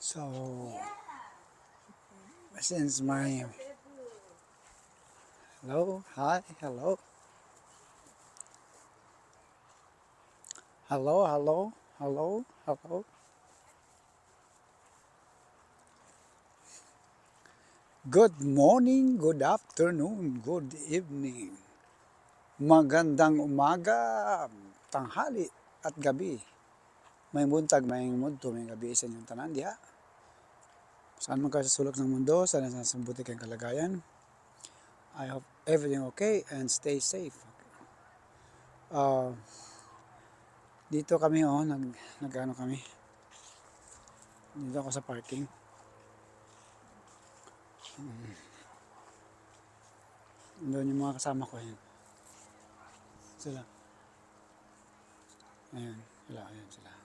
So, since my hello, hi, hello, hello, hello, hello, hello. Good morning, good afternoon, good evening. Magandang umaga, tanghali at gabi. May buntag, may mudto, may gabi sa inyong tanan diha. Saan man kayo sa sulok ng mundo, sana sa mabuti kayong kalagayan. I hope everything okay and stay safe. Uh, dito kami nag-ano kami. Dito ako sa parking. Doon yung mga kasama ko yun. Sila. Ayan, sila.